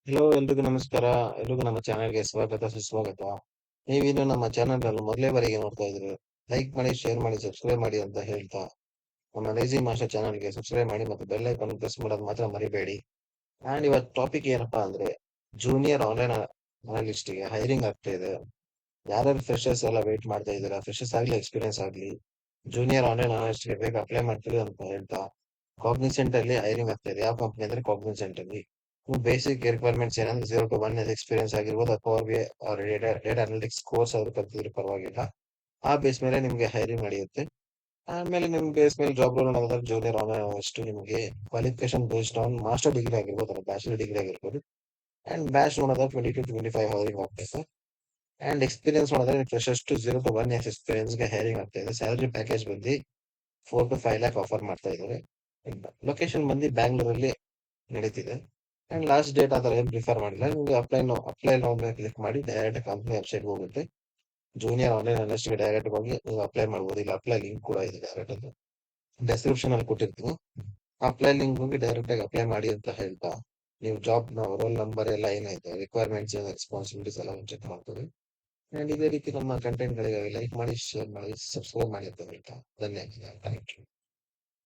Hello ಎಲ್ರಿಗೂ ನಮಸ್ಕಾರ. ಎಲ್ರಿಗೂ ನಮ್ಮ ಚಾನೆಲ್‌ಗೆ ಸ್ವಾಗತ ಸುಸ್ವಾಗತ. ನೀವಿನ್ನು ನಮ್ಮ ಚಾನೆಲ್ ಮೊದಲೇ ಬಾರಿಗೆ ನೋಡ್ತಾ ಇದ್ರೆ ಲೈಕ್ ಮಾಡಿ, ಶೇರ್ ಮಾಡಿ, ಸಬ್ಸ್ಕ್ರೈಬ್ ಮಾಡಿ ಅಂತ ಹೇಳ್ತಾ ನಮ್ಮ ಲೇಜಿ ಮಾಸ್ಟರ್ ಚಾನೆಲ್‌ಗೆ ಸಬ್ಸ್ಕ್ರೈಬ್ ಮಾಡಿ ಮತ್ತು ಬೆಲ್ ಐಕಾನ್ ಪ್ರೆಸ್ ಮಾಡೋದು ಮಾತ್ರ ಮರಿಬೇಡಿ. ಅಂಡ್ ಇವತ್ತು ಟಾಪಿಕ್ ಏನಪ್ಪಾ ಅಂದ್ರೆ ಜೂನಿಯರ್ ಆನ್ಲೈನ್ ಅನಲಿಸ್ಟ್‌ಗೆ ಹೈರಿಂಗ್ ಆಗ್ತಾ ಇದೆ. ಯಾರ್ಯಾರು ಫ್ರೆಶರ್ಸ್ ಎಲ್ಲ ವೇಟ್ ಮಾಡ್ತಾ ಇದ್ದೀರಾ, ಫ್ರೆಶರ್ಸ್ ಆಗ್ಲಿ ಎಕ್ಸ್ಪೀರಿಯನ್ಸ್ ಆಗ್ಲಿ ಜೂನಿಯರ್ ಆನ್ಲೈನ್ ಅನಲಿಸ್ಟ್‌ಗೆ ಬೇಗ ಅಪ್ಲೈ ಮಾಡ್ತೀರಿ ಅಂತ ಹೇಳ್ತಾ ಕಾಗ್ನಿಸೆಂಟ್ ಅಲ್ಲಿ ಹೈರಿಂಗ್ ಆಗ್ತಾ ಇದೆ. ಯಾವ ಕಂಪನಿ ಅಂದ್ರೆ ಕಾಗ್ನಿಸೆಂಟ್ ಅಲ್ಲಿ. ಬೇಸಿಕ್ ರಿಕ್ವೈರ್ಮೆಂಟ್ಸ್ ಏನಂದ್ರೆ 0 to 1 ಇಯರ್ ಎಕ್ಸ್ಪೀರಿಯನ್ಸ್ ಆಗಿರ್ಬೋದು ಅಥವಾ ಅವ್ರಿಗೆ ಡೇಟಾ ಅನಲಿಟಿಕ್ಸ್ ಕೋರ್ಸ್ ಆದ್ರೂ ಕಲ್ತಿದ್ರೆ ಪರವಾಗಿಲ್ಲ. ಆ ಬೇಸ್ ಮೇಲೆ ನಿಮ್ಗೆ ಹೈರಿಂಗ್ ನಡೆಯುತ್ತೆ. ಆಮೇಲೆ ನಿಮ್ ಬೇಸ್ ಮೇಲೆ ಜಾಬ್ ರೋಲ್ ಅನ್ನೋದಾದ್ರೆ ಜೂನಿಯರ್ ಆನ್ಲೈನ್ ಅಷ್ಟು ನಿಮಗೆ qualification based on master degree ಆಗಿರ್ಬೋದು ಅಥವಾ ಬ್ಯಾಚುಲರ್ ಡಿಗ್ರಿ ಆಗಿರ್ಬೋದು. ಅಂಡ್ ಬ್ಯಾಚ್ ನೋಡೋದಾದ್ರೆ 20 to 25 ಹೈರಿಂಗ್ ಆಗ್ತದೆ. ಅಂಡ್ ಎಕ್ಸ್ಪೀರಿಯನ್ಸ್ ನೋಡಿದ್ರೆ ಫ್ರೆಶರ್ಸ್ ಟು 0 to 1 years ಎಕ್ಸ್ಪೀರಿಯನ್ಸ್‌ಗೆ ಹೈರಿಂಗ್ ಆಗ್ತಾ ಇದೆ. ಸ್ಯಾಲರಿ ಪ್ಯಾಕೇಜ್ ಬಂದು 4 to 5 lakh ಆಫರ್ ಮಾಡ್ತಾ ಇದ್ದಾರೆ. ಲೊಕೇಶನ್ ಬಂದು ಬ್ಯಾಂಗ್ಳೂರಲ್ಲಿ ನಡೀತಿದೆ. ಅಂಡ್ ಲಾಸ್ಟ್ ಡೇಟ್ ಆ ಥರ ಏನು ಪ್ರಿಫರ್ ಮಾಡಿಲ್ಲ. ನಿಮ್ಗೆ ಅಪ್ಲೈ ನೌ ಮೇಲೆ ಕ್ಲಿಕ್ ಮಾಡಿ ಡೈರೆಕ್ಟ್ ಕಂಪನಿ ವೆಬ್ಸೈಟ್‌ಗೆ ಹೋಗುತ್ತೆ. ಜೂನಿಯರ್ ಆನ್ಲೈನ್ ಅನಲಿಸ್ಟ್‌ಗೆ ಡೈರೆಕ್ಟ್ ಹೋಗಿ ನೀವು ಅಪ್ಲೈ ಮಾಡ್ಬೋದು. ಇಲ್ಲಿ ಅಪ್ಲೈ ಲಿಂಕ್ ಕೂಡ ಇದೆ ಡೈರೆಕ್ಟ್ ಅದು. ಡಿಸ್ಕ್ರಿಪ್ಷನ್ ಅಲ್ಲಿ ಕೊಟ್ಟಿರ್ತೀನಿ. ಅಪ್ಲೈ ಲಿಂಕ್ ಹೋಗಿ ಡೈರೆಕ್ಟ್ ಆಗಿ ಅಪ್ಲೈ ಮಾಡಿ ಅಂತ ಹೇಳ್ತಾ ನೀವು ಜಾಬ್‌ನ ರೋಲ್ ನಂಬರ್ ಎಲ್ಲ ಏನೈತೆ ರಿಕ್ವೈರ್ಮೆಂಟ್ಸ್ ರೆಸ್ಪಾನ್ಸಿಬಿಲಿಟೀಸ್ ಎಲ್ಲ ಚೆಕ್ ಮಾಡ್ಕೊಳ್ಳಿ. ಅಂಡ್ ಇದೇ ರೀತಿ ನಮ್ಮ ಕಂಟೆಂಟ್‌ಗಳಿಗಾಗಿ ಲೈಕ್ ಮಾಡಿ, ಶೇರ್ ಮಾಡಿ, ಸಬ್ಸ್ಕ್ರೈಬ್ ಮಾಡಿ ಅಂತ ಹೇಳ್ತಾ ಧನ್ಯವಾದ. Thank you.